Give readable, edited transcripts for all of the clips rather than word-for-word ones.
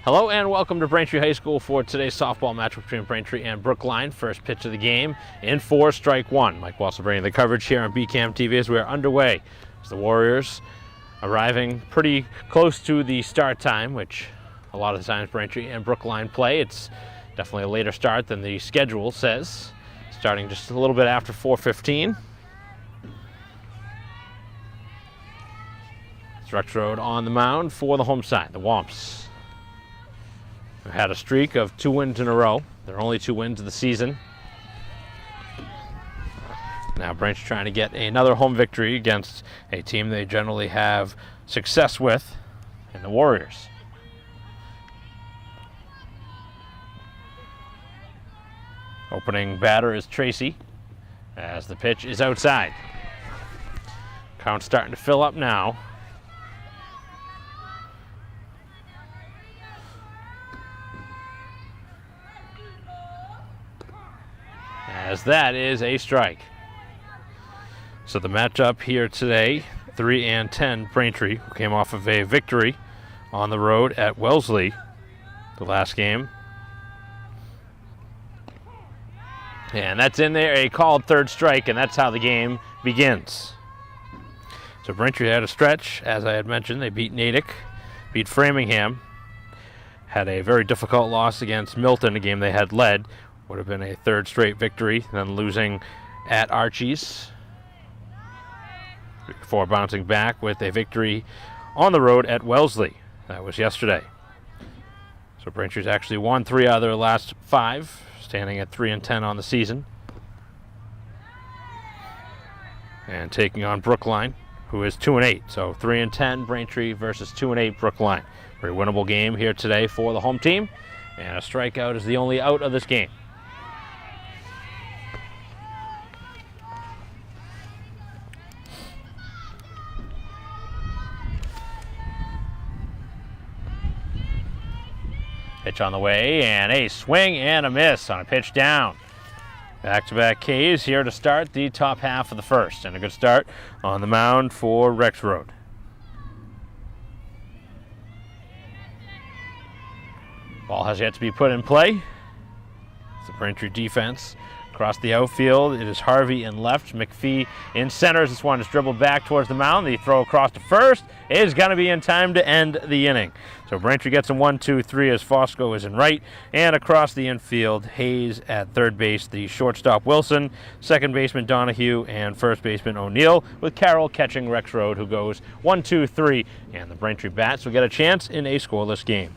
Hello and welcome to Braintree High School for today's softball match between Braintree and Brookline. First pitch of the game in 4, strike 1. Mike Walser bringing the coverage here on BCAM TV as we are underway. As the Warriors arriving pretty close to the start time, which a lot of the times Braintree and Brookline play. It's definitely a later start than the schedule says. Starting just a little bit after 4:15. Rexroad on the mound for the home side, the Womps. They've had a streak of 2 wins in a row. They're only 2 wins of the season. Now Braintree trying to get another home victory against a team they generally have success with in the Warriors. Opening batter is Tracy as the pitch is outside. Count's starting to fill up now. As that is a strike. So the matchup here today, 3-10 Braintree, who came off of a victory on the road at Wellesley the last game. And that's in there, a called third strike, and that's how the game begins. So Braintree had a stretch, as I had mentioned. They beat Natick, beat Framingham, had a very difficult loss against Milton, a game they had led. Would have been a third straight victory, then losing at Archie's before bouncing back with a victory on the road at Wellesley. That was yesterday. So Braintree's actually won 3 out of their last 5, standing at 3-10 on the season. And taking on Brookline, who is 2-8. So 3-10 Braintree versus 2-8 Brookline. Very winnable game here today for the home team. And a strikeout is the only out of this game. Pitch on the way, and a swing and a miss on a pitch down. Back-to-back Ks here to start the top half of the first, and a good start on the mound for Rexroad. Ball has yet to be put in play. It's the Braintree defense. Across the outfield, it is Harvey in left, McPhee in center. As this one is dribbled back towards the mound. The throw across to first is going to be in time to end the inning. So Braintree gets him 1-2-3 as Fosco is in right. And across the infield, Hayes at third base, the shortstop Wilson, second baseman Donahue, and first baseman O'Neill, with Carroll catching Rexroad, who goes 1-2-3. And the Braintree Bats will get a chance in a scoreless game.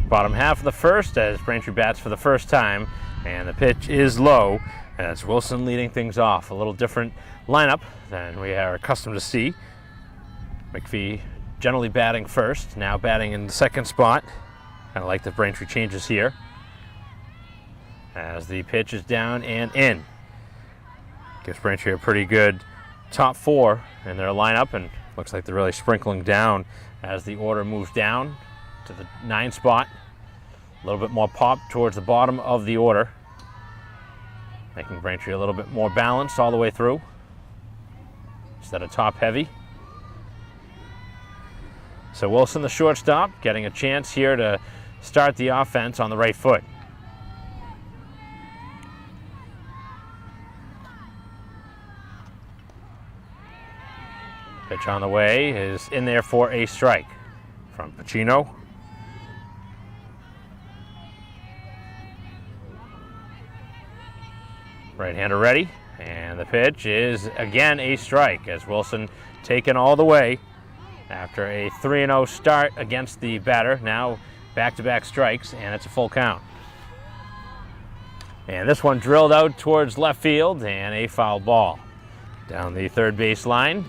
Bottom half of the first as Braintree bats for the first time, and the pitch is low as Wilson leading things off. A little different lineup than we are accustomed to see. McPhee generally batting first, now batting in the second spot. Kind of like the Braintree changes here. As the pitch is down and in. Gives Braintree a pretty good top four in their lineup, and looks like they're really sprinkling down as the order moves down to the 9 spot. A little bit more pop towards the bottom of the order, making Braintree a little bit more balanced all the way through instead of top heavy. So Wilson, the shortstop, getting a chance here to start the offense on the right foot. Pitch on the way is in there for a strike from Pacino. Right-hander ready, and the pitch is again a strike as Wilson taken all the way after a 3-0 start against the batter. Now back-to-back strikes, and it's a full count. And this one drilled out towards left field, and a foul ball down the third base line.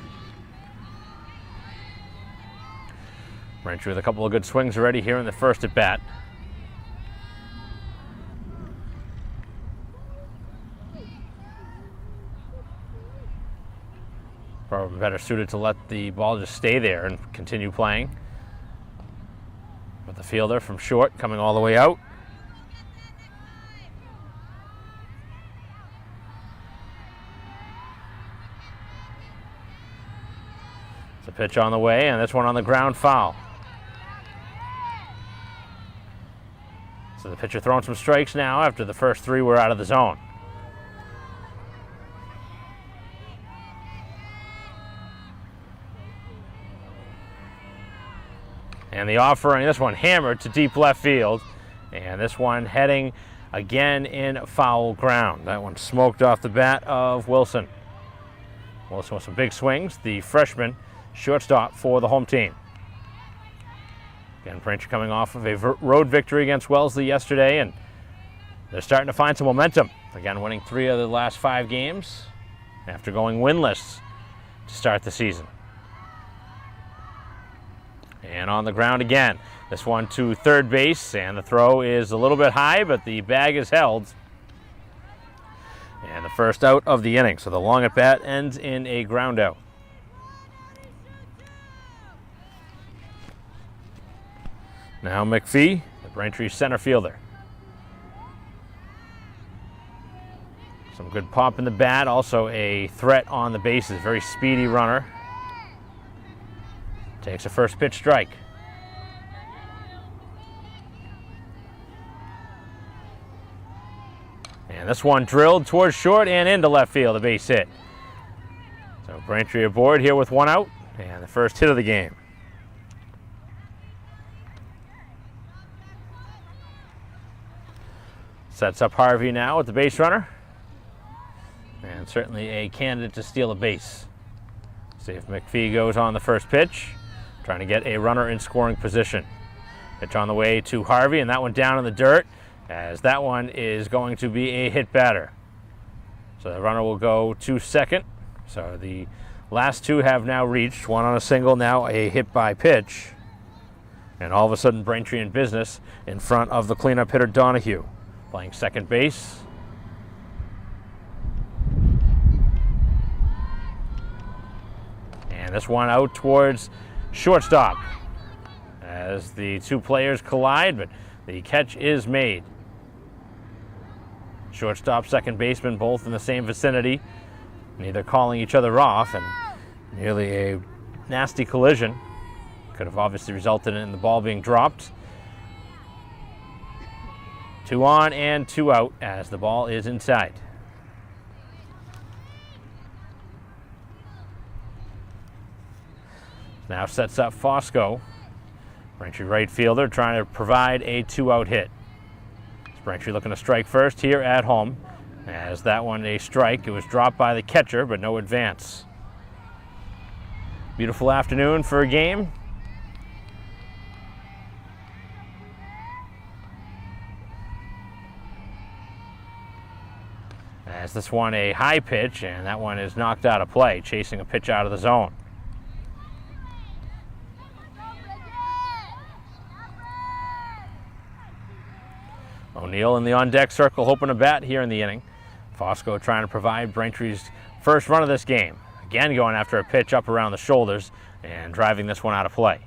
Braintree with a couple of good swings already here in the first at bat. Probably better suited to let the ball just stay there and continue playing. With the fielder from short coming all the way out. It's a pitch on the way, and this one on the ground, foul. So the pitcher throwing some strikes now after the first 3 were out of the zone. And the offering, this one hammered to deep left field. And this one heading again in foul ground. That one smoked off the bat of Wilson. Wilson with some big swings, the freshman shortstop for the home team. Again, Braintree coming off of a road victory against Wellesley yesterday, and they're starting to find some momentum. Again, winning 3 of the last 5 games after going winless to start the season. And on the ground again. This one to third base, and the throw is a little bit high, but the bag is held. And the first out of the inning. So the long at bat ends in a ground out. Now McPhee, the Braintree center fielder. Some good pop in the bat, also a threat on the bases, very speedy runner. Takes a first pitch strike. And this one drilled towards short and into left field, a base hit. So Braintree aboard here with 1 out, and the first hit of the game. Sets up Harvey now with the base runner. And certainly a candidate to steal a base. See if McPhee goes on the first pitch. Trying to get a runner in scoring position. Pitch on the way to Harvey, and that one down in the dirt, as that one is going to be a hit batter. So the runner will go to second. So the last 2 have now reached, 1 on a single, now a hit by pitch. And all of a sudden Braintree in business in front of the cleanup hitter Donahue. Playing second base. And this one out towards shortstop as the 2 players collide, but the catch is made. Shortstop, second baseman, both in the same vicinity, neither calling each other off, and nearly a nasty collision. Could have obviously resulted in the ball being dropped. 2 on and 2 out as the ball is inside. Now sets up Fosco, Braintree right fielder, trying to provide a 2-out hit. Braintree looking to strike first here at home. As that one a strike, it was dropped by the catcher, but no advance. Beautiful afternoon for a game. as this one a high pitch, and that one is knocked out of play, chasing a pitch out of the zone. O'Neill in the on-deck circle, hoping to bat here in the inning. Fosco trying to provide Braintree's first run of this game. Again going after a pitch up around the shoulders and driving this one out of play.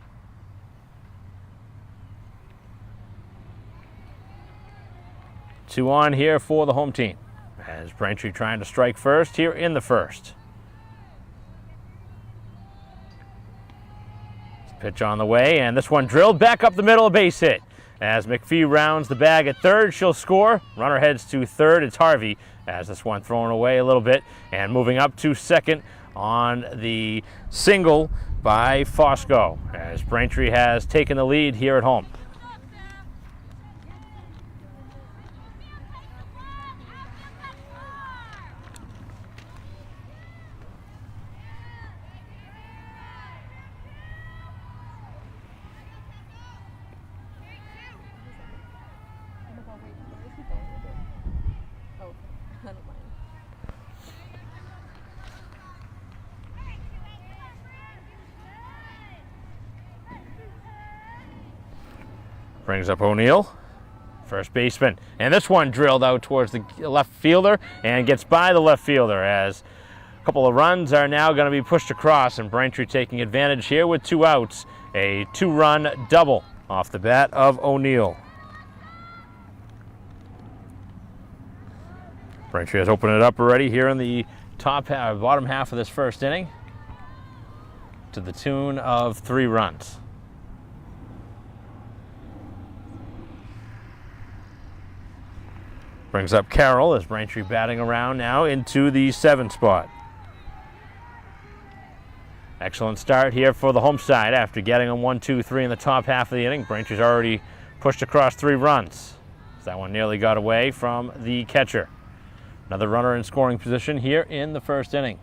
Two on here for the home team, as Braintree trying to strike first here in the first. Pitch on the way, and this one drilled back up the middle, a base hit. As McPhee rounds the bag at third, she'll score. Runner heads to third, it's Harvey, as this one thrown away a little bit, and moving up to second on the single by Fosco, as Braintree has taken the lead here at home. Brings up O'Neill, first baseman. And this one drilled out towards the left fielder and gets by the left fielder, as a couple of runs are now going to be pushed across, and Braintree taking advantage here with 2 outs. A 2-run double off the bat of O'Neill. Braintree has opened it up already here in the bottom half of this first inning to the tune of 3 runs. Brings up Carroll as Braintree batting around now into the 7th spot. Excellent start here for the home side after getting them 1, 2, 3 in the top half of the inning. Braintree's already pushed across 3 runs. That one nearly got away from the catcher. Another runner in scoring position here in the first inning.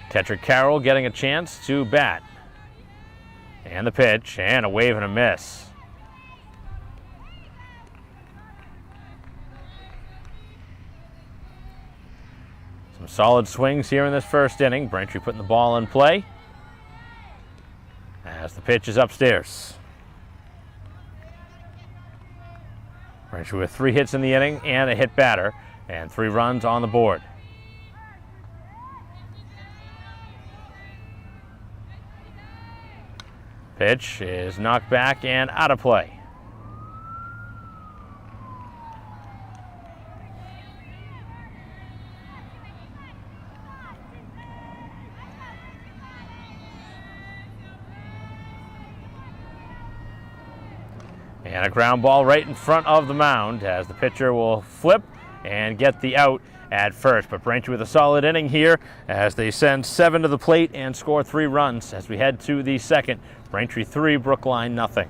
Catcher Carroll getting a chance to bat. And the pitch, and a wave and a miss. Some solid swings here in this first inning. Braintree putting the ball in play as the pitch is upstairs. Braintree with 3 hits in the inning and a hit batter, and 3 runs on the board. Pitch is knocked back and out of play. And a ground ball right in front of the mound, as the pitcher will flip and get the out at first. But Braintree with a solid inning here as they send 7 to the plate and score 3 runs as we head to the second. Braintree 3, Brookline nothing.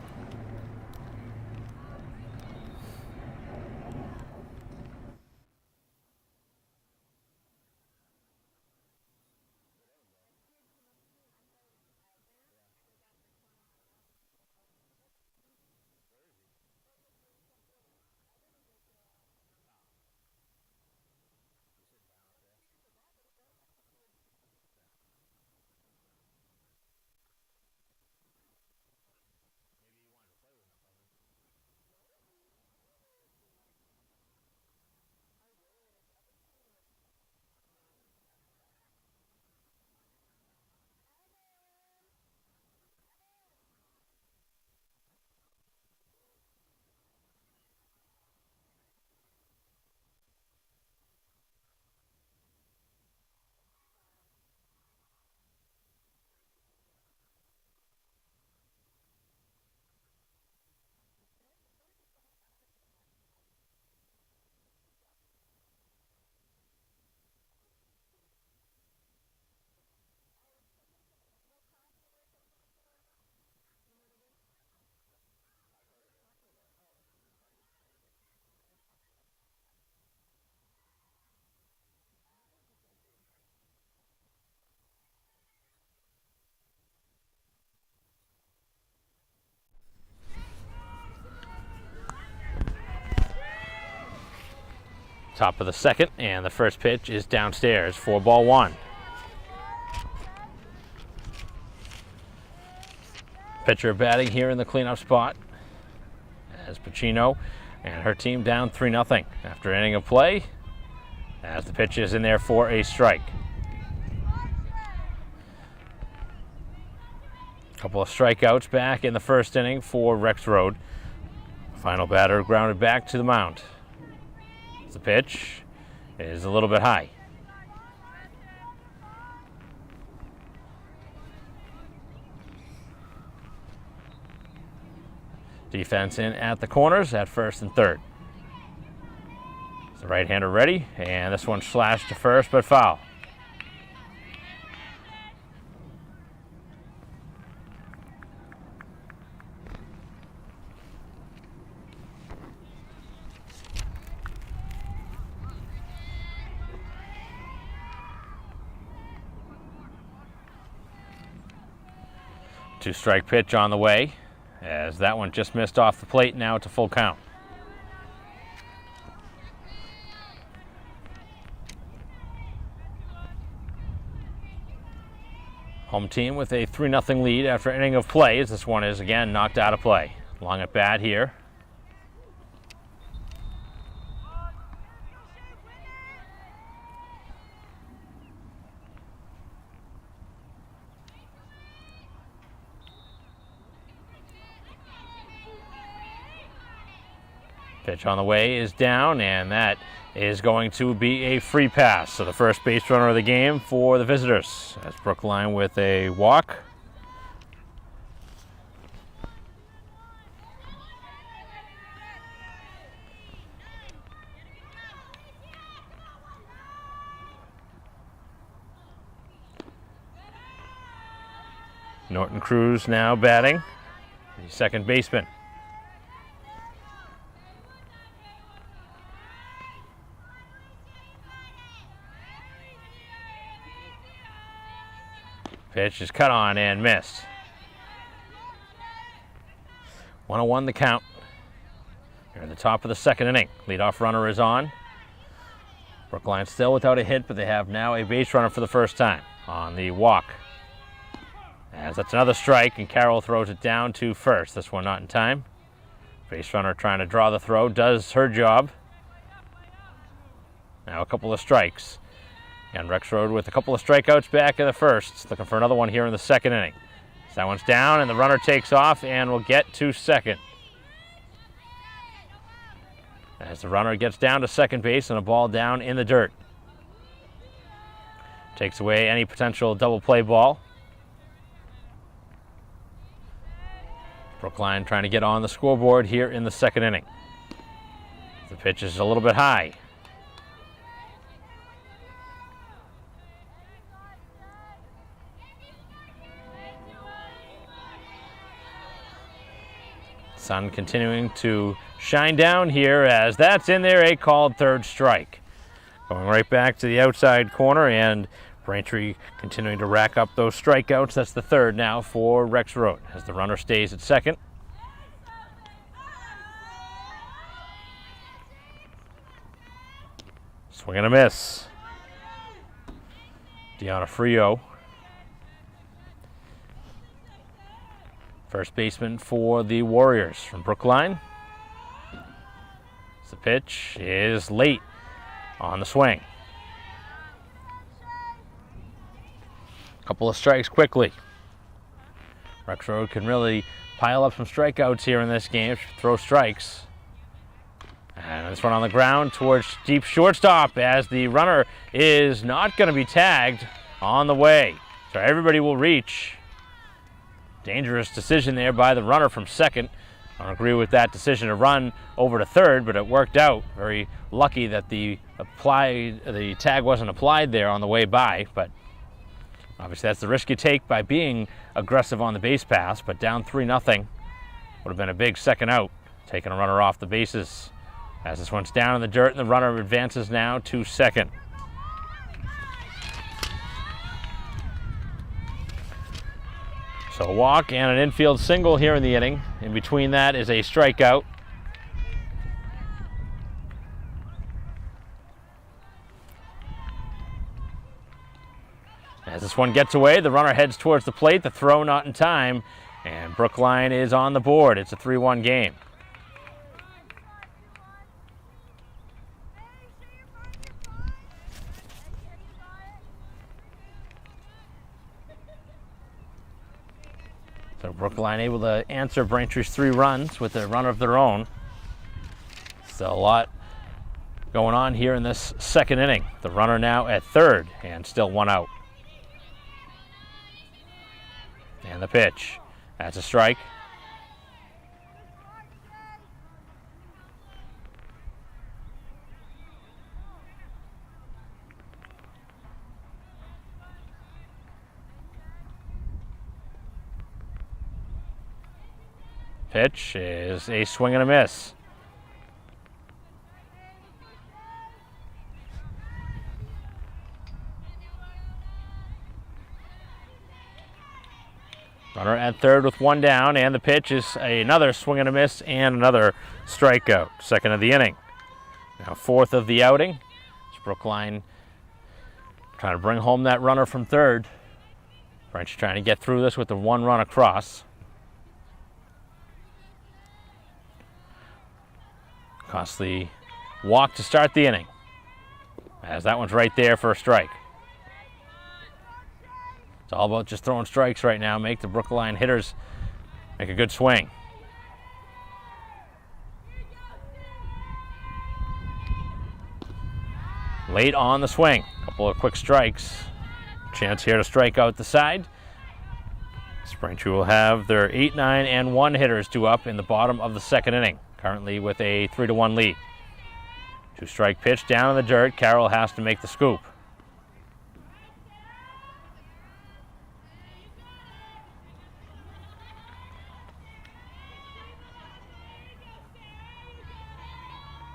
Top of the second, and the first pitch is downstairs for ball one. Pitcher batting here in the cleanup spot as Pacino and her team down 3-0 after an inning of play, as the pitch is in there for a strike. A couple of strikeouts back in the first inning for Rexroad. Final batter grounded back to the mound. The pitch is a little bit high. Defense in at the corners at first and third. The right-hander ready, and this one slashed to first, but foul. Two-strike pitch on the way, as that one just missed off the plate. Now it's a full count. Home team with a 3-0 lead after an inning of play, as this one is again knocked out of play. Long at bat here. Pitch on the way is down, and that is going to be a free pass. So the first base runner of the game for the visitors. That's Brookline with a walk. Norton Cruz now batting, the second baseman. Pitch is cut on and missed. 1-1 the count. Here at the top of the second inning. Leadoff runner is on. Brookline still without a hit, but they have now a base runner for the first time on the walk. As that's another strike, and Carroll throws it down to first. This one not in time. Base runner trying to draw the throw, does her job. Now a couple of strikes. And Rexroad with a couple of strikeouts back in the first. Looking for another one here in the second inning. So that one's down, and the runner takes off and will get to second. As the runner gets down to second base and a ball down in the dirt. Takes away any potential double play ball. Brookline trying to get on the scoreboard here in the second inning. The pitch is a little bit high. Sun continuing to shine down here, as that's in there, a called third strike. Going right back to the outside corner, and Braintree continuing to rack up those strikeouts. That's the third now for Rexroad, as the runner stays at second. Swing and a miss. Deanna Frio. First baseman for the Warriors from Brookline. The pitch is late on the swing. A couple of strikes quickly. Rexroad can really pile up some strikeouts here in this game, throw strikes. And this one on the ground towards deep shortstop, as the runner is not going to be tagged on the way. So everybody will reach. Dangerous decision there by the runner from second. I don't agree with that decision to run over to third, but it worked out. Very lucky that the tag wasn't applied there on the way by, but obviously that's the risk you take by being aggressive on the base pass. But down 3-0 would have been a big second out, taking a runner off the bases. As this one's down in the dirt, and the runner advances now to second. So a walk and an infield single here in the inning. In between that is a strikeout. As this one gets away, the runner heads towards the plate. The throw not in time, and Brookline is on the board. It's a 3-1 game. So Brookline able to answer Braintree's 3 runs with a run of their own. Still a lot going on here in this second inning. The runner now at third and still 1 out. And the pitch. That's a strike. Pitch is a swing and a miss. Runner at third with 1 down, and the pitch is another swing and a miss and another strikeout. Second of the inning. Now 4th of the outing. It's Brookline trying to bring home that runner from third. French trying to get through this with the 1 run across. Costly walk to start the inning, as that one's right there for a strike. It's all about just throwing strikes right now. Make the Brookline hitters make a good swing. Late on the swing. A couple of quick strikes. Chance here to strike out the side. Braintree will have their 8, 9, and 1 hitters due up in the bottom of the second inning, currently with a 3-1 lead. 2-strike pitch down in the dirt. Carroll has to make the scoop.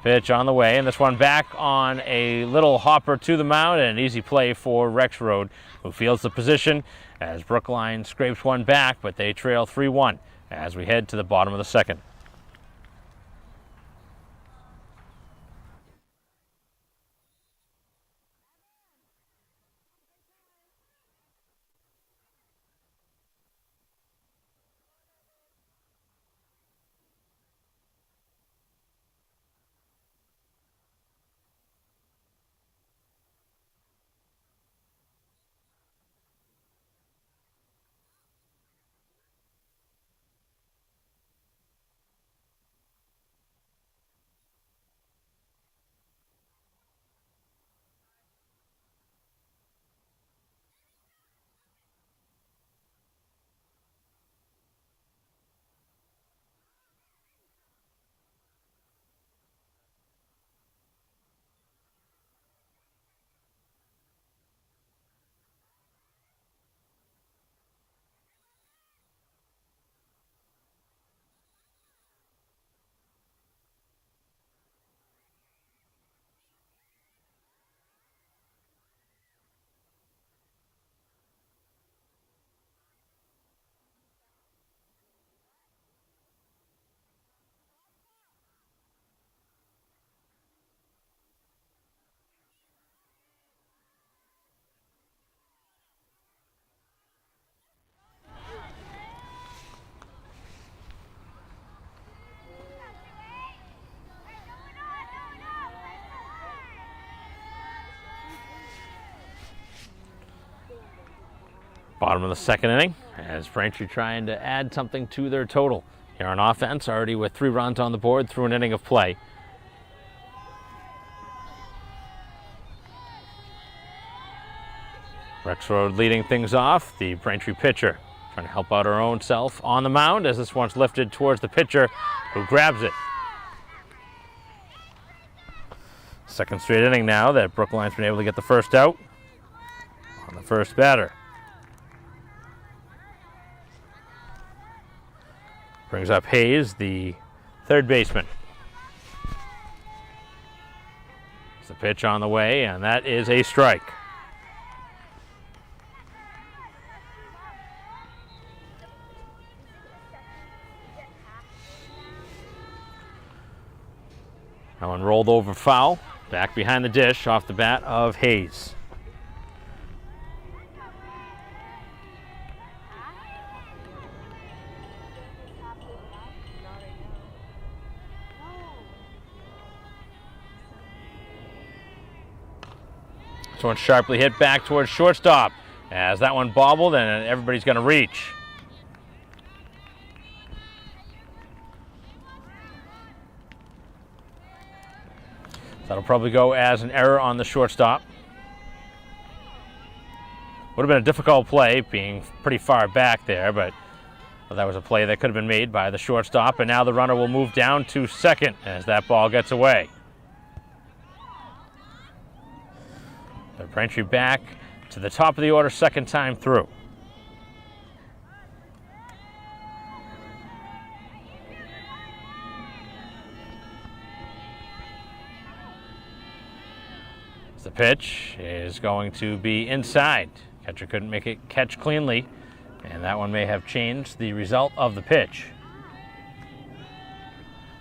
Pitch on the way, and this one back on a little hopper to the mound, and an easy play for Rexroad, who fields the position as Brookline scrapes one back, but they trail 3-1 as we head to the bottom of the second. Bottom of the second inning, as Braintree trying to add something to their total. Here on offense, already with 3 runs on the board through an inning of play. Rexroad leading things off. The Braintree pitcher trying to help out her own self on the mound as this one's lifted towards the pitcher, who grabs it. Second straight inning now that Brookline's been able to get the first out on the first batter. Brings up Hayes, the third baseman. It's a pitch on the way, and that is a strike. That one rolled over foul. Back behind the dish off the bat of Hayes. This one sharply hit back towards shortstop as that one bobbled and everybody's going to reach. That'll probably go as an error on the shortstop. Would have been a difficult play, being pretty far back there, but that was a play that could have been made by the shortstop, and now the runner will move down to second as that ball gets away. The Braintree back to the top of the order, second time through. The pitch is going to be inside. Catcher couldn't make it catch cleanly, and that one may have changed the result of the pitch.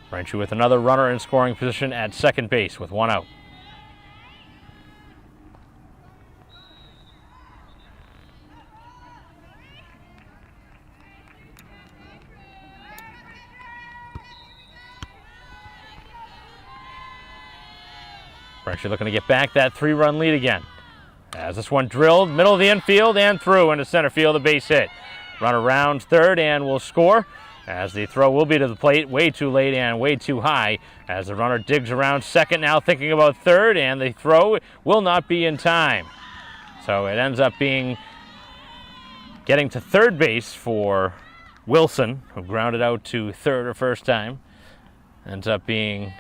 Braintree with another runner in scoring position at second base with one out. Braintree looking to get back that 3-run lead again. As this one drilled, middle of the infield and through into center field, a base hit. Runner rounds third and will score as the throw will be to the plate way too late and way too high as the runner digs around second, now thinking about third, and the throw will not be in time. So it ends up being getting to third base for Wilson, who grounded out to third or first time. Ends up being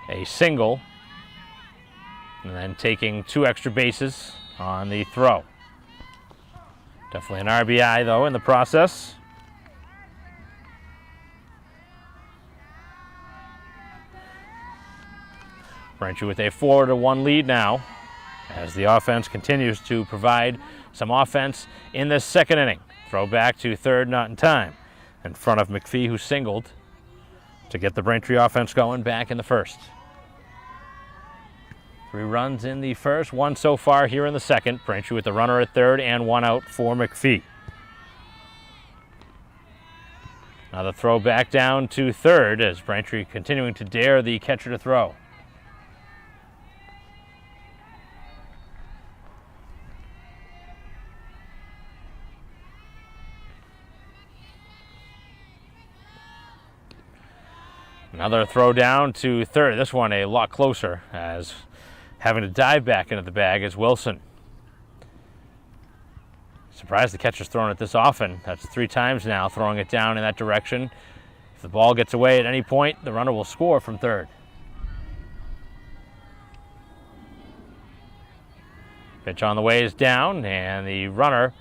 a single, and then taking 2 extra bases on the throw. Definitely an RBI, though, in the process. Braintree with a 4-1 lead now as the offense continues to provide some offense in this second inning. Throw back to third, not in time, in front of McPhee, who singled to get the Braintree offense going back in the first. 3 runs in the first, 1 so far here in the second. Braintree with the runner at third and 1 out for McPhee. Now the throw back down to third as Braintree continuing to dare the catcher to throw. Another throw down to third. This one a lot closer as having to dive back into the bag is Wilson. Surprised the catcher's thrown it this often. That's 3 times now throwing it down in that direction. If the ball gets away at any point, the runner will score from third. Pitch on the way is down, and the runner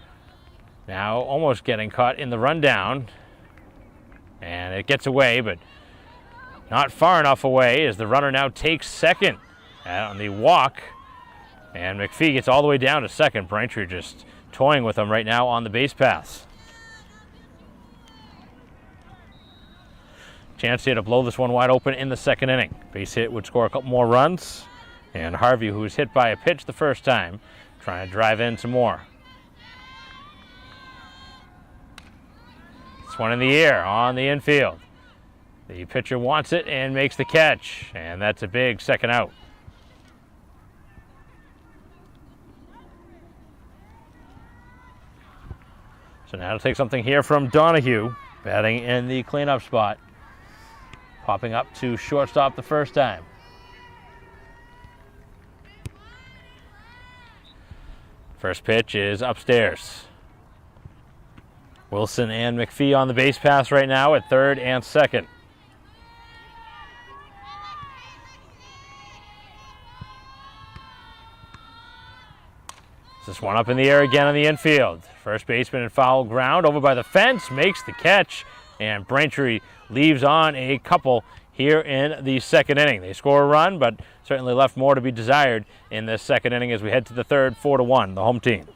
now almost getting caught in the rundown. And it gets away, but not far enough away as the runner now takes second on the walk, and McPhee gets all the way down to second. Braintree just toying with him right now on the base paths. Chance here to blow this one wide open in the second inning. Base hit would score a couple more runs, and Harvey, who was hit by a pitch the first time, trying to drive in some more. This one in the air on the infield. The pitcher wants it and makes the catch, and that's a big second out. So now to take something here from Donahue, batting in the cleanup spot, popping up to shortstop the first time. First pitch is upstairs. Wilson and McPhee on the base paths right now at third and second. This one up in the air again on the infield. First baseman in foul ground over by the fence, makes the catch, and Braintree leaves on a couple here in the second inning. They score a run, but certainly left more to be desired in this second inning as we head to the third, 4-1, the home team.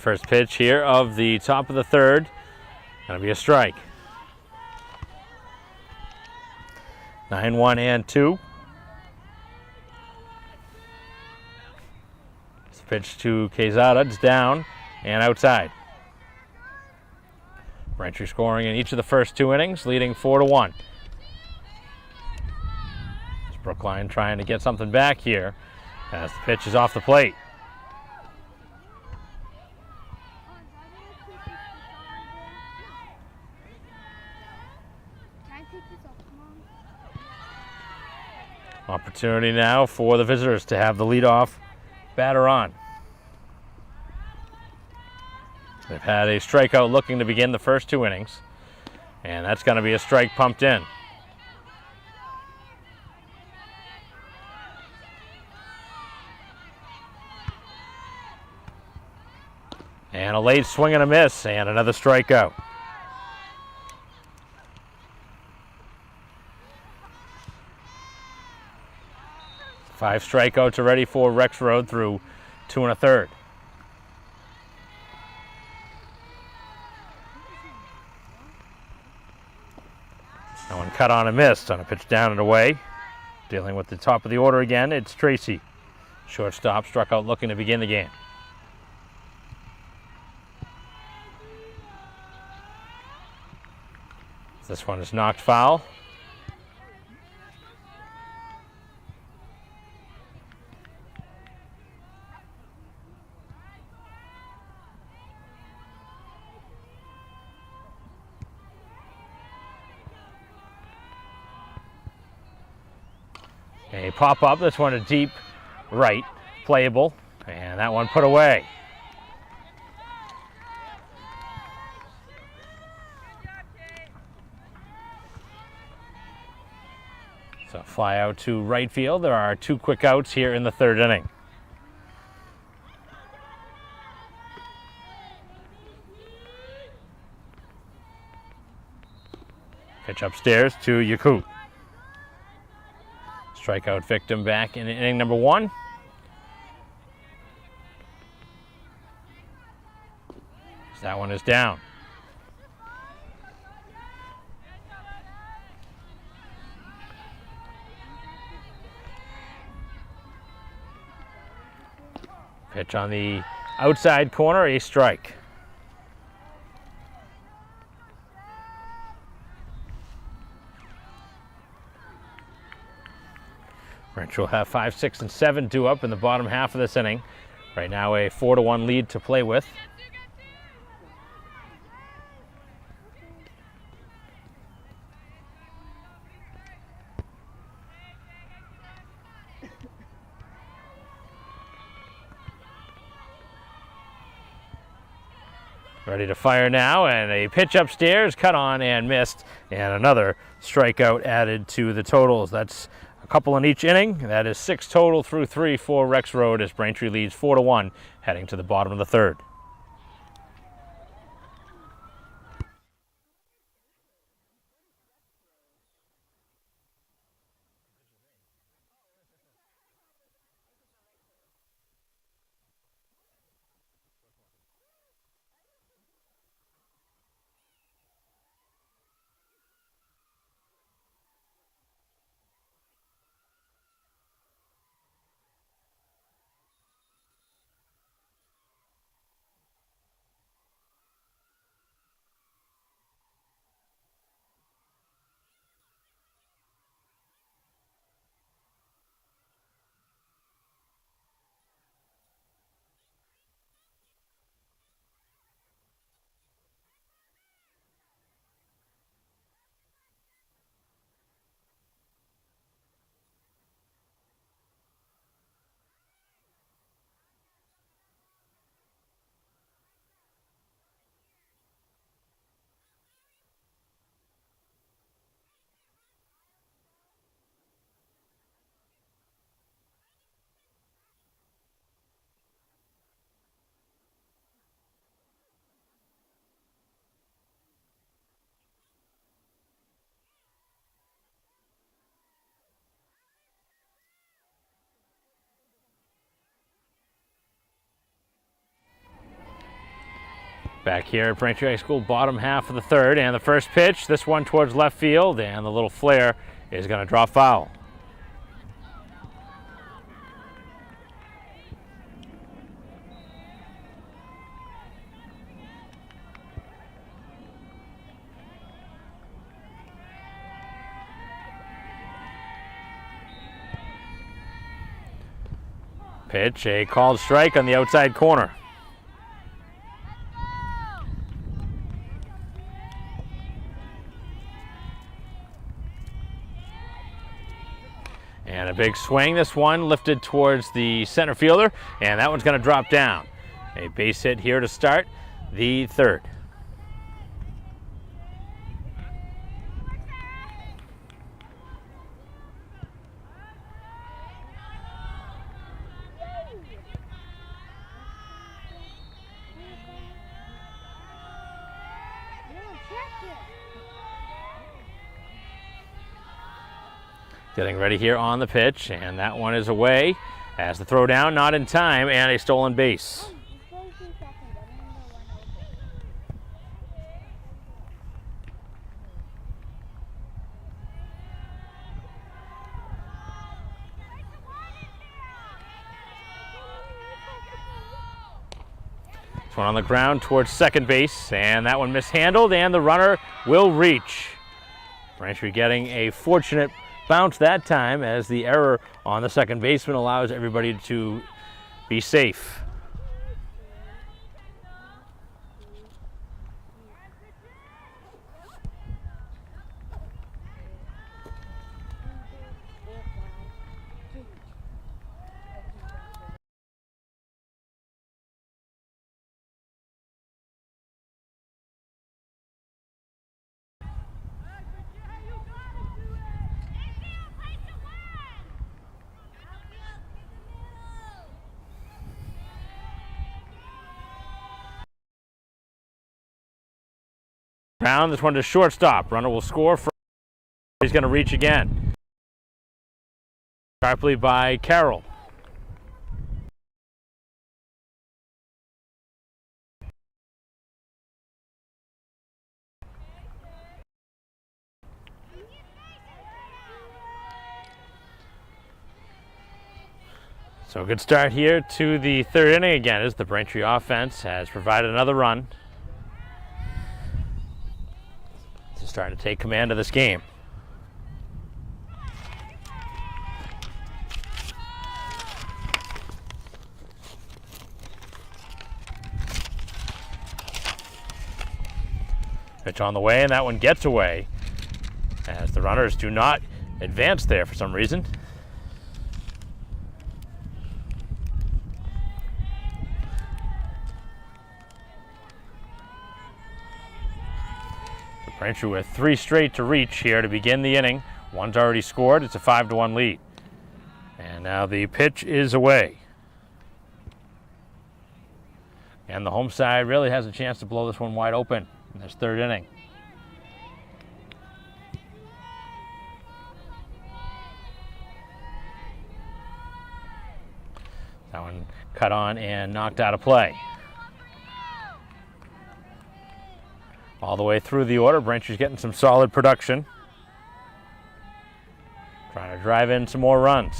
First pitch here of the top of the third. Gonna be a strike. 9-1 and 2. This pitch to Quezada. It's down and outside. Braintree scoring in each of the first 2 innings, leading 4-1. It's Brookline trying to get something back here as the pitch is off the plate. Opportunity now for the visitors to have the leadoff batter on. They've had a strikeout looking to begin the first 2 innings, and that's going to be a strike pumped in. And a late swing and a miss, and another strikeout. Five strikeouts already for Rexroad through 2 1/3. That one cut on and missed on a pitch down and away. Dealing with the top of the order again, it's Tracy. Shortstop struck out looking to begin the game. This one is knocked foul. A pop-up, this one a deep right, playable, and that one put away. So fly out to right field. There are 2 quick outs here in the 3rd inning. Pitch upstairs to Yakut. Strikeout victim back in inning number 1. That one is down. Pitch on the outside corner, a strike. Braintree will have 5, 6, and 7 due up in the bottom half of this inning. Right now a 4-1 lead to play with. Ready to fire now, and a pitch upstairs, cut on and missed, and another strikeout added to the totals. That's a couple in each inning. That is 6 total through 3 for Rexroad as Braintree leads 4-1, heading to the bottom of the 3rd. Back here at Braintree High School, bottom half of the third, and the first pitch, this one towards left field, and the little flare is going to draw foul. Pitch, a called strike on the outside corner. And a big swing. This one lifted towards the center fielder, and that one's going to drop down. A base hit here to start the third. Getting ready here on the pitch, and that one is away as the throw down, not in time, and a stolen base. This one on the ground towards second base, and that one mishandled, and the runner will reach. Braintree getting a fortunate bounce that time, as the error on the second baseman allows everybody to be safe. Round, this one to shortstop. Runner will score. He's going to reach again. Sharply by Carroll. So a good start here to the third inning again, as the Braintree offense has provided another run. Starting to take command of this game. Pitch on the way, and that one gets away, as the runners do not advance there for some reason. Braintree with 3 straight to reach here to begin the inning. One's already scored. It's a 5-1 lead. And now the pitch is away. And the home side really has a chance to blow this one wide open in this third inning. That one cut on and knocked out of play. All the way through the order, Braintree's getting some solid production. Trying to drive in some more runs.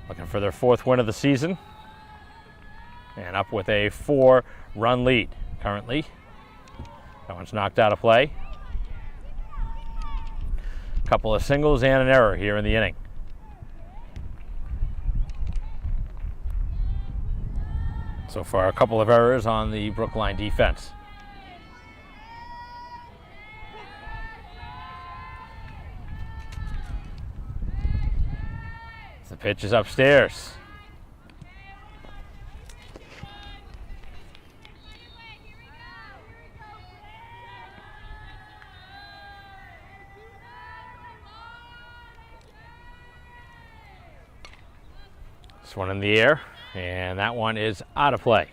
Looking for their 4th win of the season. And up with a 4-run lead currently. That one's knocked out of play. A couple of singles and an error here in the inning. So far, a couple of errors on the Brookline defense. The pitch is upstairs. This one in the air, and that one is out of play.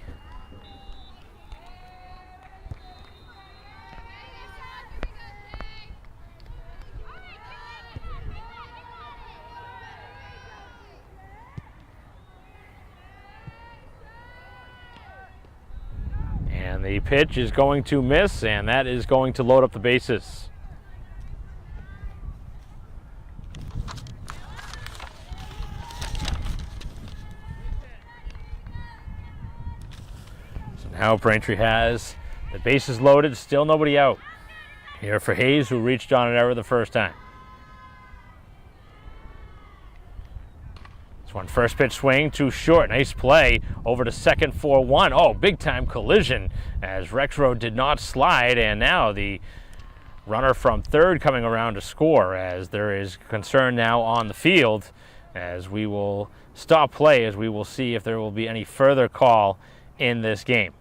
And the pitch is going to miss, and that is going to load up the bases. So now Braintree has the bases loaded, still nobody out. Here for Hayes, who reached on an error the first time. This one, first pitch swing, too short. Nice play over to second for 1. Oh, big time collision as Rexroad did not slide, and now the runner from third coming around to score, as there is concern now on the field, as we will stop play as we will see if there will be any further call in this game.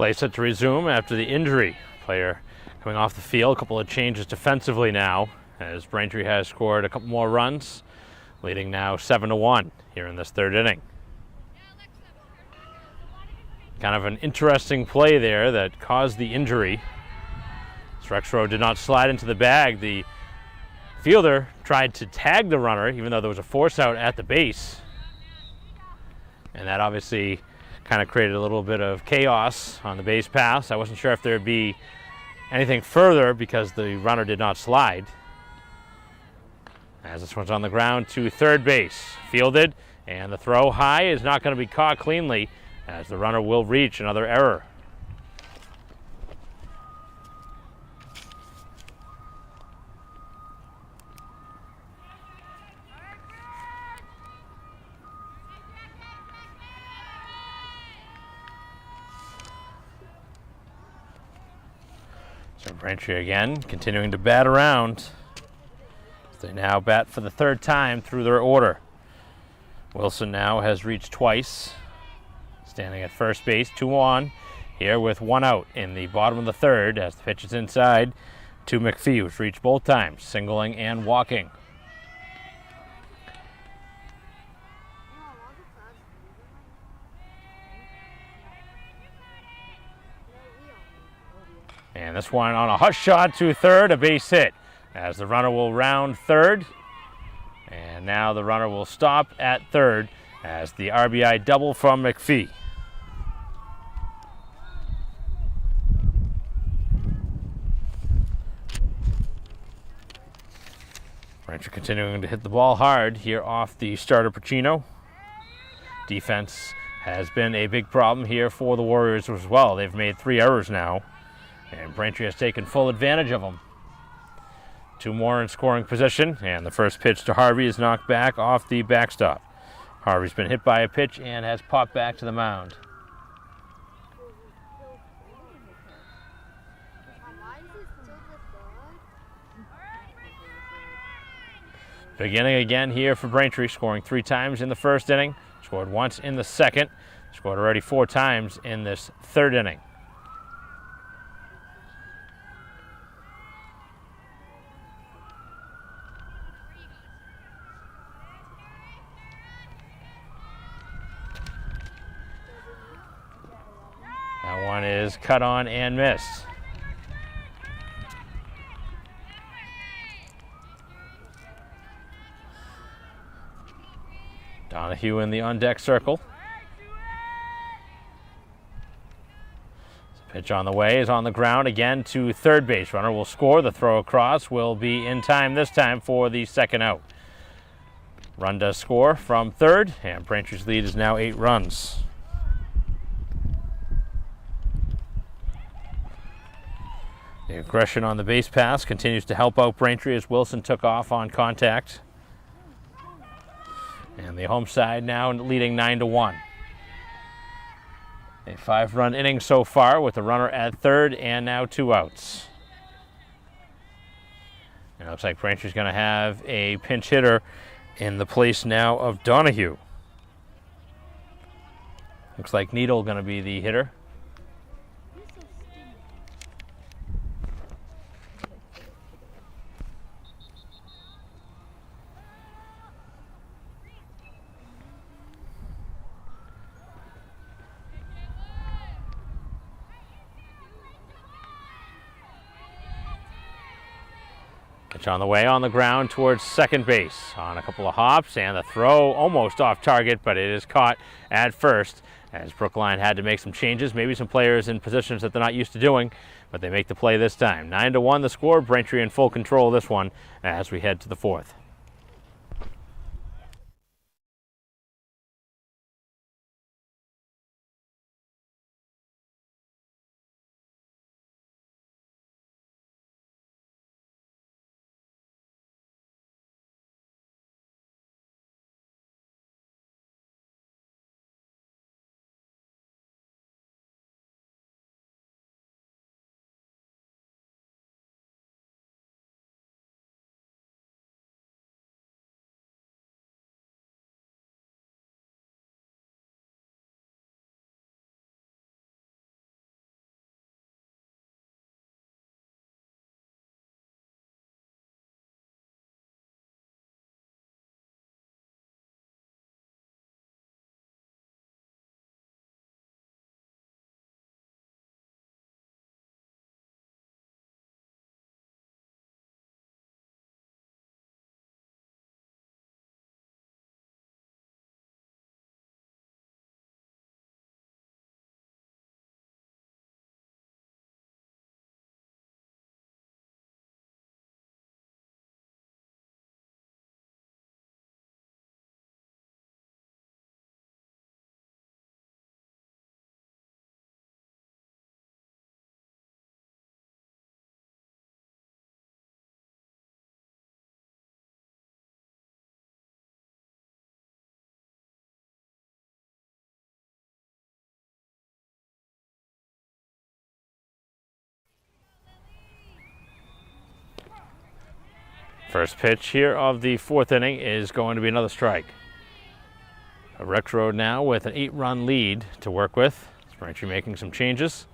Play set to resume after the injury. Player coming off the field. A couple of changes defensively now as Braintree has scored a couple more runs, leading now 7-1 here in this third inning. Kind of an interesting play there that caused the injury. Rexrow did not slide into the bag. The fielder tried to tag the runner even though there was a force out at the base. And that obviously kind of created a little bit of chaos on the base pass. I wasn't sure if there'd be anything further because the runner did not slide. As this one's on the ground to third base. Fielded, and the throw high is not going to be caught cleanly as the runner will reach. Another error. So Braintree again continuing to bat around. They now bat for the third time through their order. Wilson now has reached twice, standing at first base, 2 on, here with 1 out in the bottom of the third as the pitch is inside to McPhee, who's reached both times, singling and walking. And this one on a hush shot to third, a base hit as the runner will round third. And now the runner will stop at third as the RBI double from McPhee. Braintree continuing to hit the ball hard here off the starter Pacino. Defense has been a big problem here for the Warriors as well. They've made 3 errors now, and Braintree has taken full advantage of them. 2 more in scoring position, and the first pitch to Harvey is knocked back off the backstop. Harvey's been hit by a pitch and has popped back to the mound. Beginning again here for Braintree, scoring 3 times in the first inning, scored once in the second, scored already 4 times in this third inning. That one is cut on and missed. Donahue in the on-deck circle. Pitch on the way is on the ground again to third base. Runner will score. The throw across will be in time this time for the second out. Run does score from third, and Braintree's lead is now 8 runs. The aggression on the base pass continues to help out Braintree as Wilson took off on contact. And the home side now leading 9-1. A 5-run inning so far with the runner at third and now 2 outs. And it looks like Braintree's going to have a pinch hitter in the place now of Donahue. Looks like Needle going to be the hitter. Pitch on the way on the ground towards second base on a couple of hops, and the throw almost off target, but it is caught at first as Brookline had to make some changes, maybe some players in positions that they're not used to doing, but they make the play this time. 9-1 the score. Braintree in full control of this one as we head to the 4th. First pitch here of the fourth inning is going to be another strike. Rex Road now with an 8-run lead to work with. Braintree making some changes.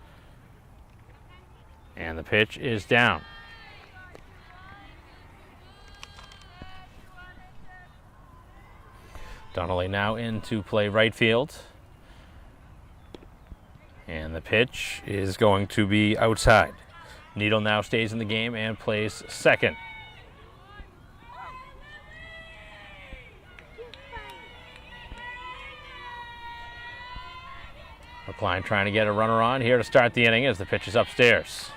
And the pitch is down. Donnelly now in to play right field. And the pitch is going to be outside. Needle now stays in the game and plays second. Brookline trying to get a runner on here to start the inning as the pitch is upstairs.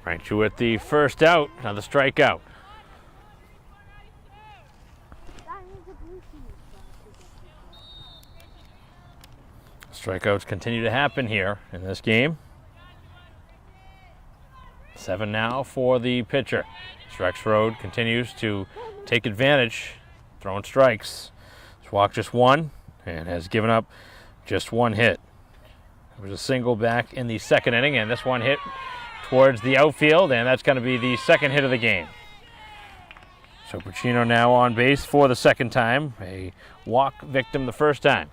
Braintree with the first out, another strikeout. Strikeouts continue to happen here in this game. 7 now for the pitcher. Rex Road continues to take advantage, throwing strikes. He's walked just one and has given up just one hit. There was a single back in the second inning, and this one hit towards the outfield, and that's going to be the second hit of the game. So Pacino now on base for the second time, a walk victim the first time.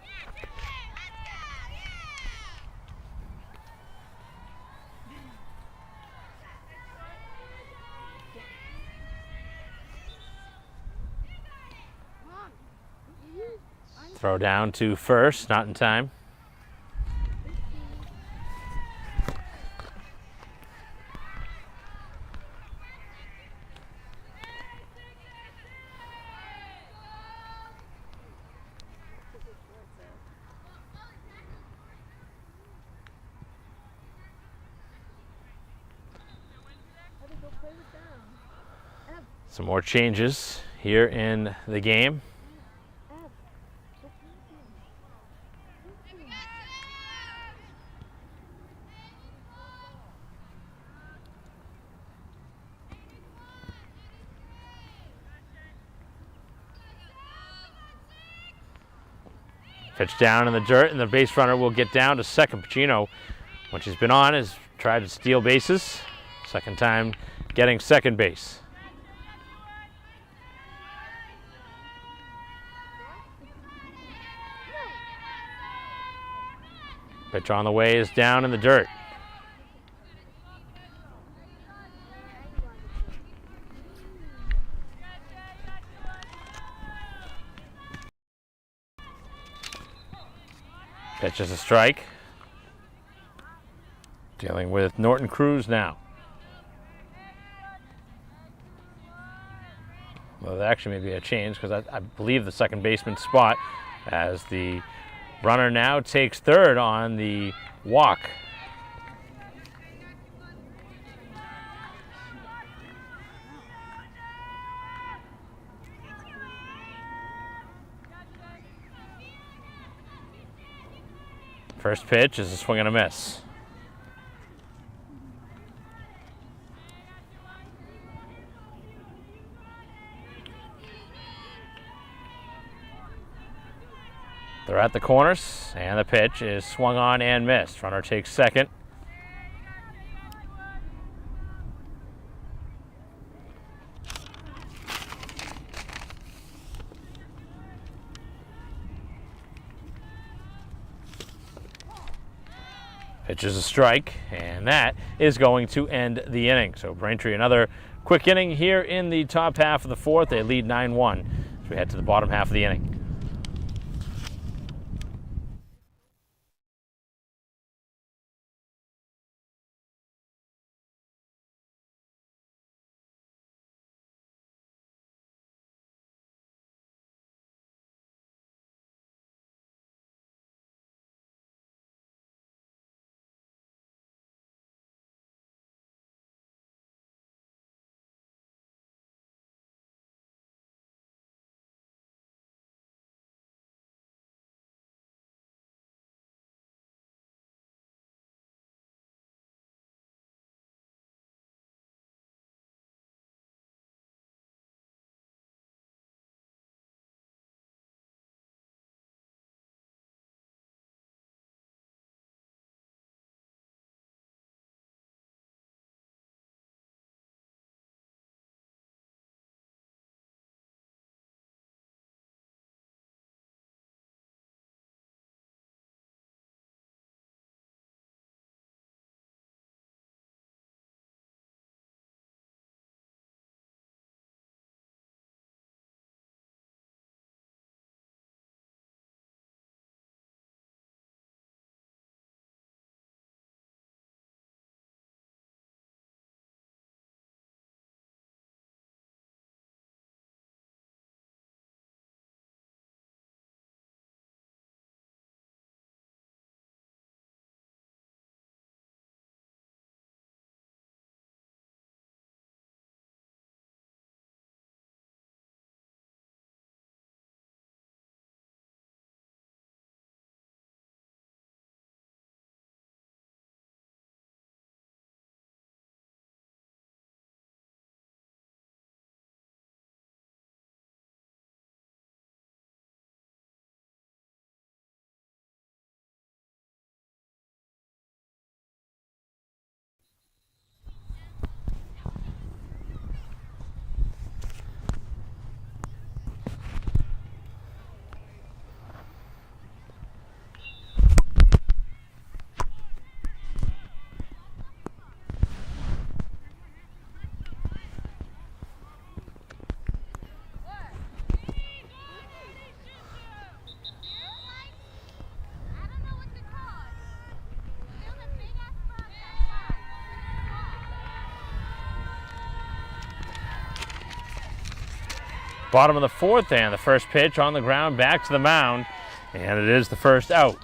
Throw down to first, not in time. Some more changes here in the game. Pitch down in the dirt, and the base runner will get down to second. Pacino, when she's been on, has tried to steal bases. Second time getting second base. Pitch on the way is down in the dirt. Pitch is a strike. Dealing with Norton Cruz now. Well, there actually may be a change because I believe the second baseman spot as the runner now takes third on the walk. First pitch is a swing and a miss. They're at the corners, and the pitch is swung on and missed. Runner takes second. Pitch is a strike, and that is going to end the inning. So Braintree, another quick inning here in the top half of the fourth. They lead 9-1 as we head to the bottom half of the inning. Bottom of the fourth, and the first pitch on the ground back to the mound, and it is the first out.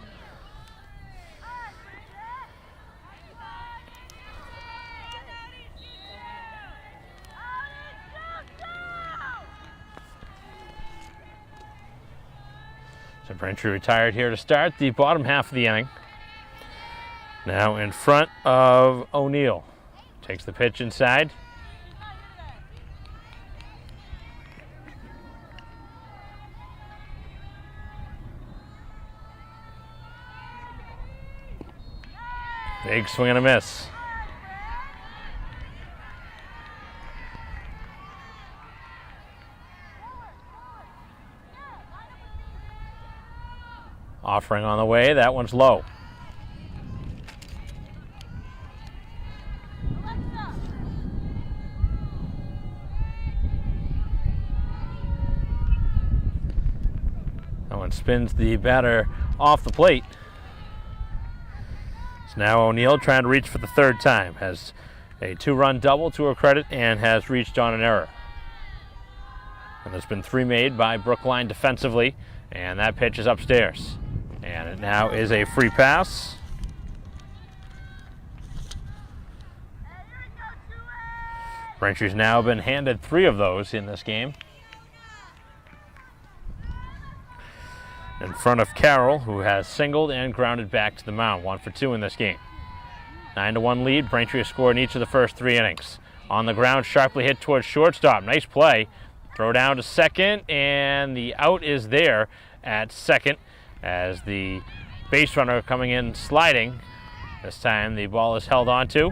So Braintree retired here to start the bottom half of the inning. Now in front of O'Neill. Takes the pitch inside. Big swing and a miss. Offering on the way, that one's low. That one spins the batter off the plate. So now O'Neill trying to reach for the third time. Has a 2-run double to her credit and has reached on an error. And there's been 3 made by Brookline defensively, and that pitch is upstairs. And it now is a free pass. Braintree's now been handed 3 of those in this game. In front of Carroll, who has singled and grounded back to the mound. 1 for 2 in this game. 9-1 lead. Braintree has scored in each of the first 3 innings. On the ground, sharply hit towards shortstop. Nice play. Throw down to second, and the out is there at second as the base runner coming in sliding. This time the ball is held onto.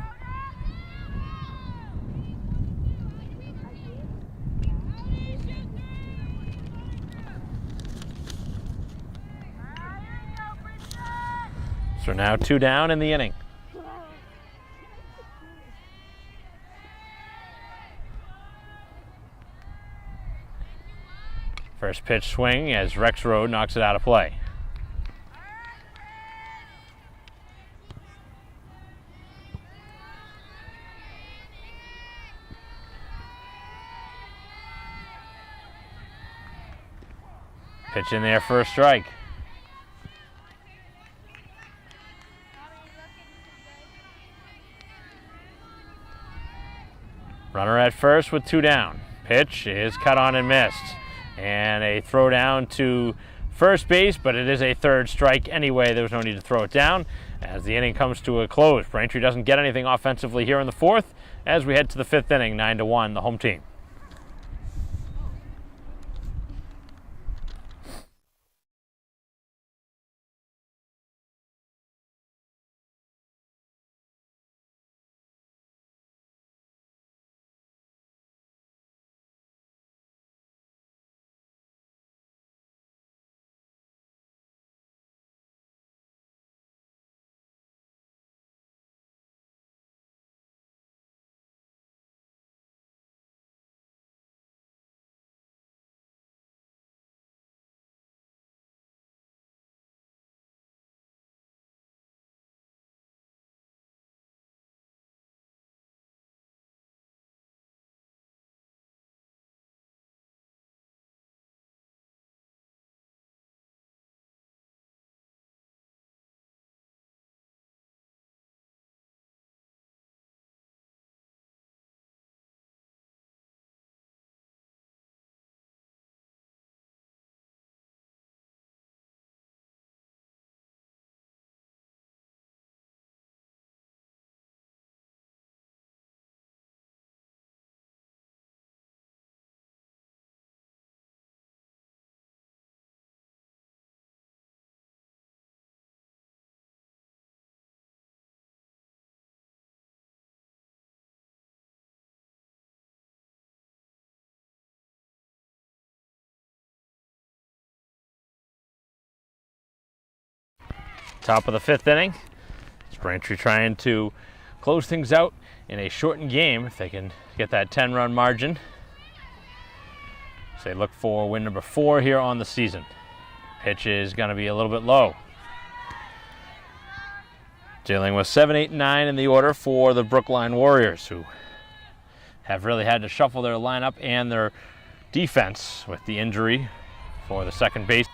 So now 2 down in the inning. First pitch swing as Rex Road knocks it out of play. Pitch in there for a strike. Runner at first with 2 down. Pitch is cut on and missed. And a throw down to first base, but it is a 3rd strike anyway. There was no need to throw it down as the inning comes to a close. Braintree doesn't get anything offensively here in the 4th as we head to the 5th inning, 9-1, the home team. Top of the 5th inning. It's Braintree trying to close things out in a shortened game if they can get that 10-run margin. So they look for win number 4 here on the season. Pitch is going to be a little bit low. Dealing with 7, 8, 9 in the order for the Brookline Warriors, who have really had to shuffle their lineup and their defense with the injury for the second base.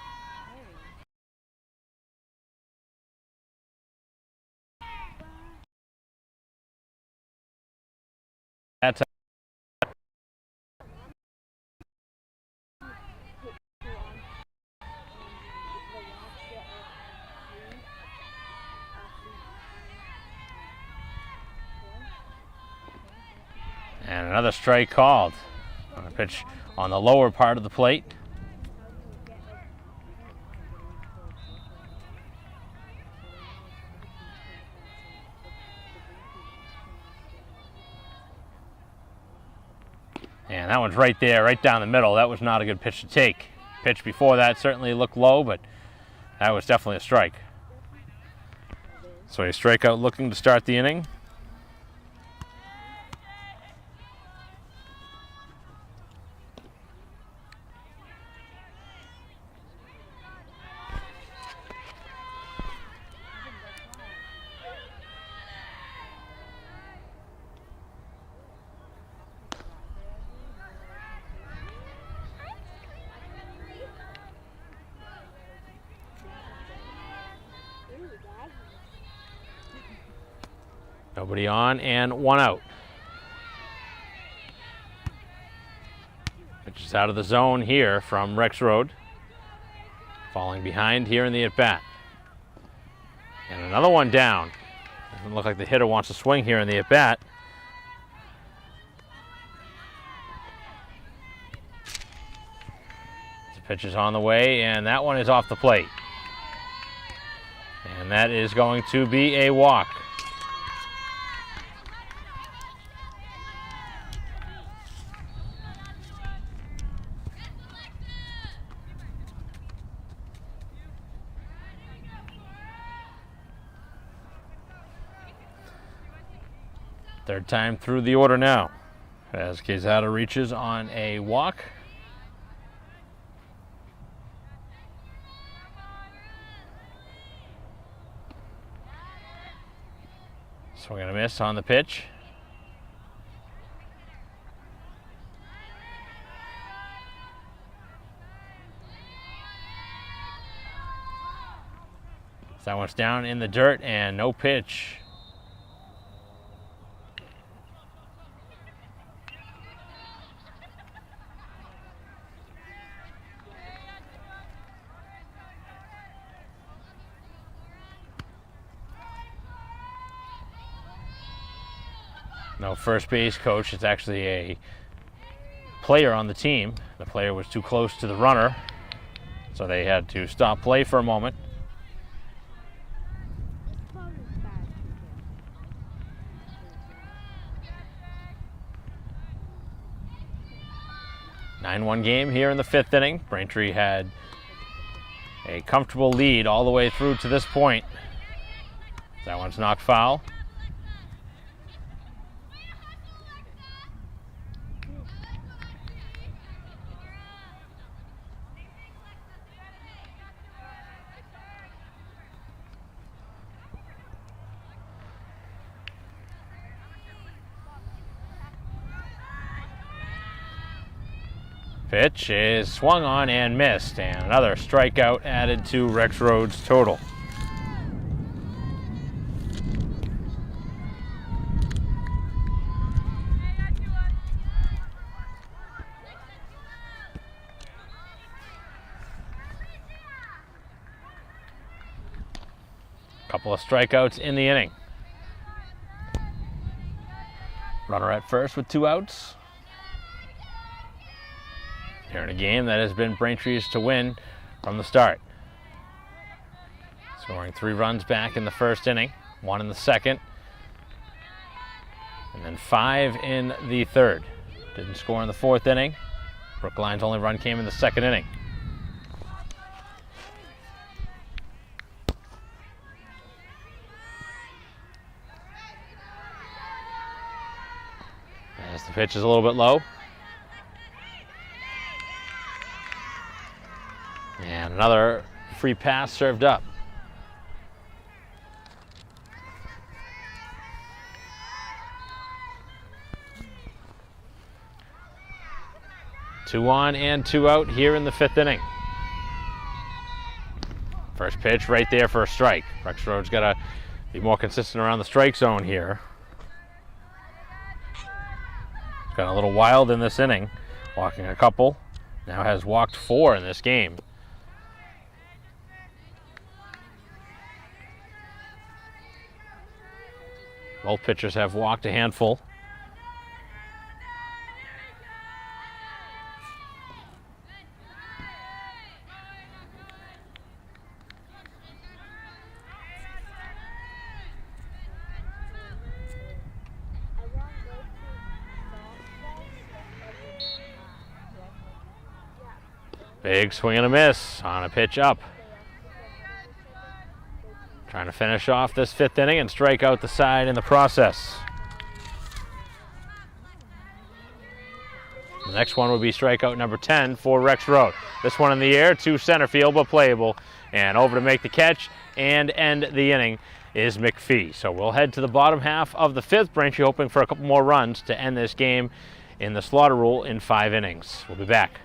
That's and another strike called on a pitch on the lower part of the plate. And that one's right there, right down the middle. That was not a good pitch to take. Pitch before that certainly looked low, but that was definitely a strike. So a strikeout looking to start the inning. Nobody on and one out. Pitch is out of the zone here from Rex Road. Falling behind here in the at-bat. And another one down. Doesn't look like the hitter wants to swing here in the at-bat. The pitch is on the way, and that one is off the plate. And that is going to be a walk. Third time through the order now, as Quezada reaches on a walk. Swing and a miss on the pitch. That one's down in the dirt and no pitch. No first base coach, it's actually a player on the team. The player was too close to the runner, so they had to stop play for a moment. Nine-1 game here in the fifth inning. Braintree had a comfortable lead all the way through to this point. That one's knocked foul. Pitch is swung on and missed, and another strikeout added to Rex Road's total. Couple of strikeouts in the inning. Runner at first with two outs. Here in a game that has been Braintree's to win from the start. Scoring 3 runs back in the first inning, 1 in the second, and then 5 in the third. Didn't score in the fourth inning. Brookline's only run came in the second inning. As the pitch is a little bit low. And another free pass served up. 2 on and 2 out here in the 5th inning. First pitch right there for a strike. Rexroad's got to be more consistent around the strike zone here. Got a little wild in this inning, walking a couple. Now has walked 4 in this game. Both pitchers have walked a handful. Big swing and a miss on a pitch up. Trying to finish off this 5th inning and strike out the side in the process. The next one will be strikeout number 10 for Rexroad. This one in the air to center field, but playable. And over to make the catch and end the inning is McPhee. So we'll head to the bottom half of the 5th. Braintree hoping for a couple more runs to end this game in the slaughter rule in 5 innings. We'll be back.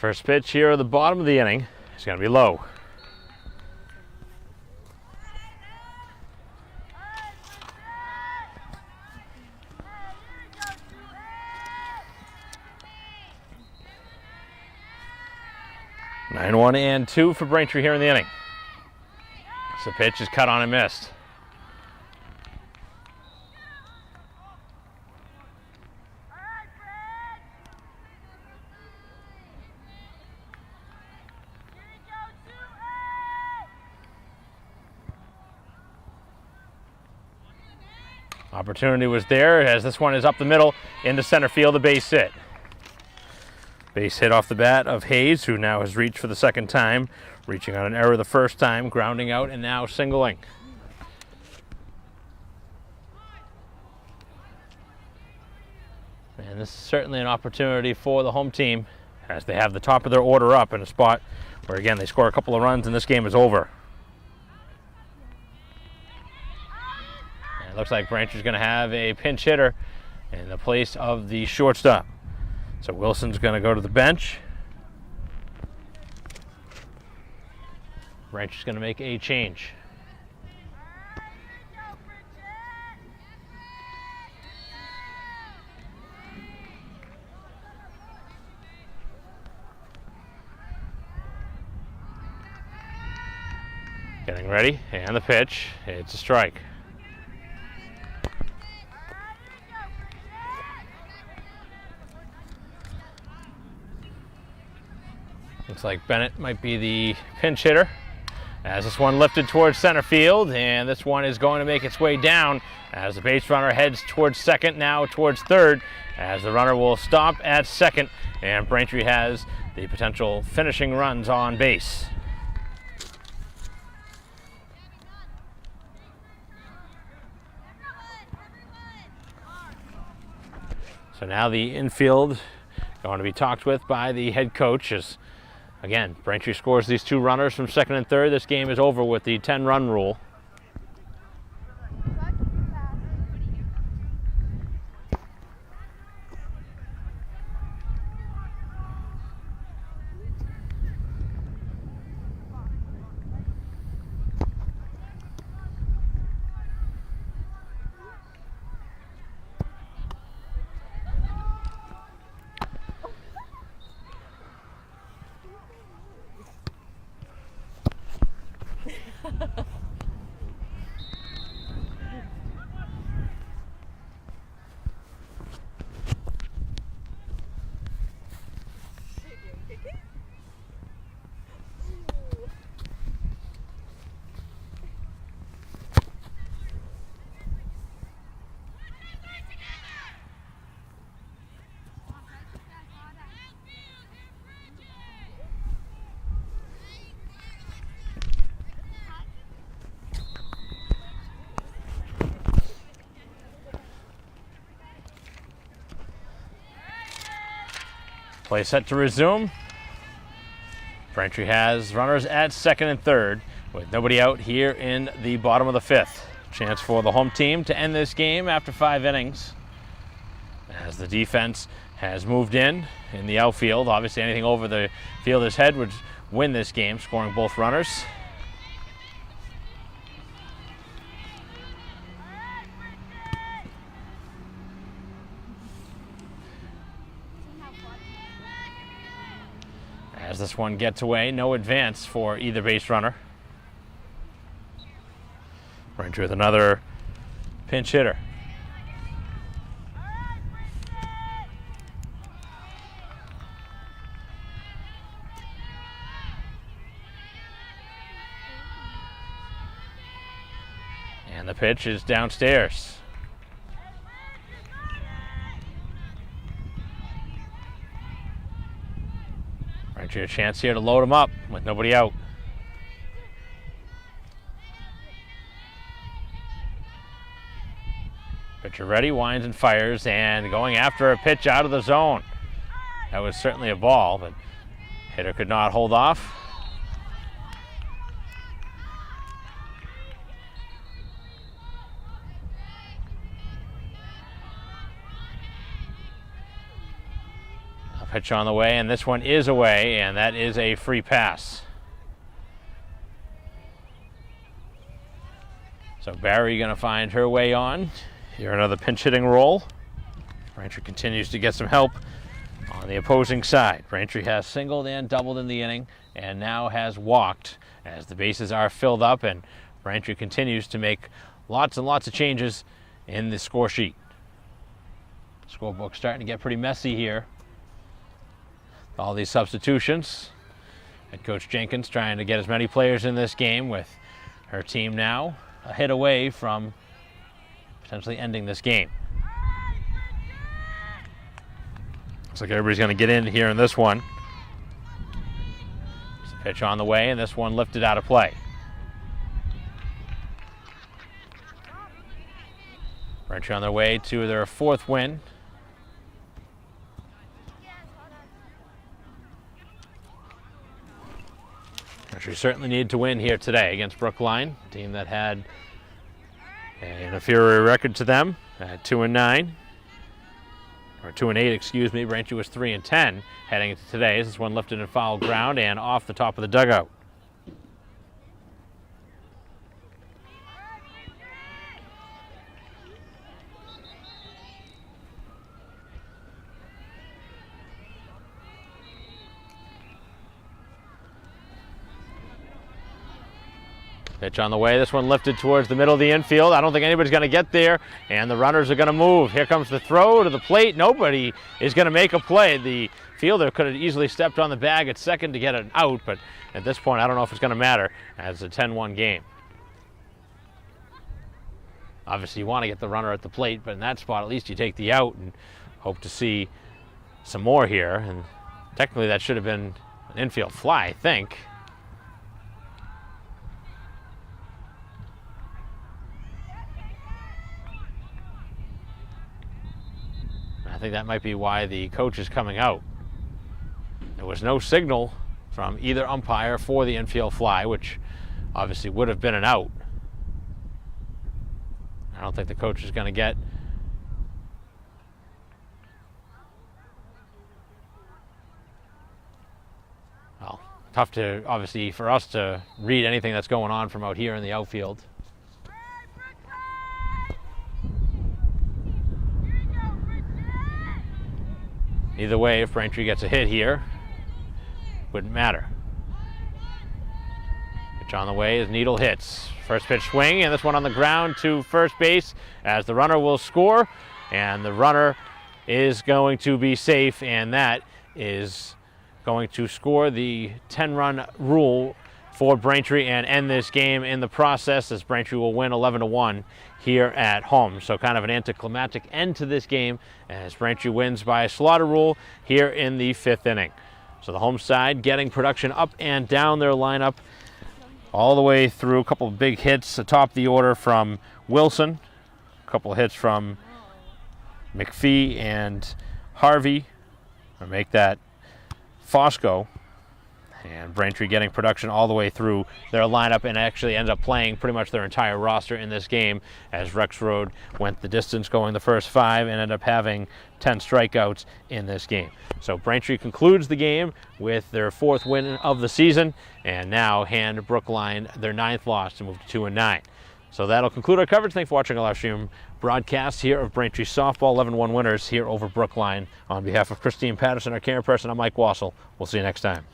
First pitch here at the bottom of the inning is going to be low. Nine, 1 and 2 for Braintree here in the inning. So the pitch is cut on and missed. Opportunity was there as this one is up the middle into center field, a base hit. Base hit off the bat of Hayes, who now has reached for the 2nd time, reaching on an error the 1st time, grounding out and now singling. And this is certainly an opportunity for the home team as they have the top of their order up in a spot where, again, they score a couple of runs and this game is over. Looks like Braintree's going to have a pinch hitter in the place of the shortstop. So Wilson's going to go to the bench. Braintree's going to make a change. Getting ready, and the pitch. It's a strike. Looks like Bennett might be the pinch hitter as this one lifted towards center field, and this one is going to make its way down as the base runner heads towards second, now towards third, as the runner will stop at second, and Braintree has the potential finishing runs on base. So now the infield going to be talked with by the head coach as, again, Braintree scores these 2 runners from second and third. This game is over with the 10-run rule. Play set to resume. Braintree has runners at second and third with nobody out here in the bottom of the 5th. Chance for the home team to end this game after 5 innings as the defense has moved in the outfield. Obviously anything over the fielder's head would win this game, scoring both runners. As this one gets away, no advance for either base runner. Braintree with another pinch hitter. And the pitch is downstairs. Braintree a chance here to load him up with nobody out. Pitcher ready, winds and fires, and going after a pitch out of the zone. That was certainly a ball, but hitter could not hold off. A pitch on the way, and this one is away, and that is a free pass. So Barry going to find her way on. Here another pinch hitting roll. Braintree continues to get some help on the opposing side. Braintree has singled and doubled in the inning and now has walked as the bases are filled up, and Braintree continues to make lots and lots of changes in the score sheet. Scorebook starting to get pretty messy here. All these substitutions. Head coach Jenkins trying to get as many players in this game, with her team now a hit away from potentially ending this game. Looks like everybody's going to get in here in this one. There's a pitch on the way, and this one lifted out of play. Braintree on their way to their 4th win. Braintree certainly needed to win here today against Brookline, a team that had an inferior record to them at 2-9, or 2-8, excuse me. Braintree was 3-10 heading into today. This one lifted in foul ground and off the top of the dugout. Pitch on the way. This one lifted towards the middle of the infield. I don't think anybody's going to get there, and the runners are going to move. Here comes the throw to the plate. Nobody is going to make a play. The fielder could have easily stepped on the bag at second to get an out, but at this point, I don't know if it's going to matter as it's a 10-1 game. Obviously, you want to get the runner at the plate, but in that spot, at least you take the out and hope to see some more here. And technically, that should have been an infield fly, I think. I think that might be why the coach is coming out. There was no signal from either umpire for the infield fly, which obviously would have been an out. I don't think the coach is going to get well, tough to, obviously, for us to read anything that's going on from out here in the outfield. Either way, if Braintree gets a hit here, wouldn't matter. Pitch on the way as Needle hits. First pitch swing, and this one on the ground to first base as the runner will score, and the runner is going to be safe, and that is going to score the 10-run rule for Braintree and end this game in the process, as Braintree will win 11-1 here at home. So kind of an anticlimactic end to this game as Braintree wins by a slaughter rule here in the 5th inning. So the home side getting production up and down their lineup all the way through. A couple of big hits atop the order from Wilson, a couple of hits from McPhee and Harvey, or make that Fosco. And Braintree getting production all the way through their lineup and actually ends up playing pretty much their entire roster in this game as Rexroad went the distance going the first 5 and ended up having 10 strikeouts in this game. So Braintree concludes the game with their 4th win of the season and now hand Brookline their 9th loss to move to 2-9. So that'll conclude our coverage. Thanks for watching our live stream broadcast here of Braintree softball 11-1 winners here over Brookline. On behalf of Christine Patterson, our camera person, I'm Mike Wassel. We'll see you next time.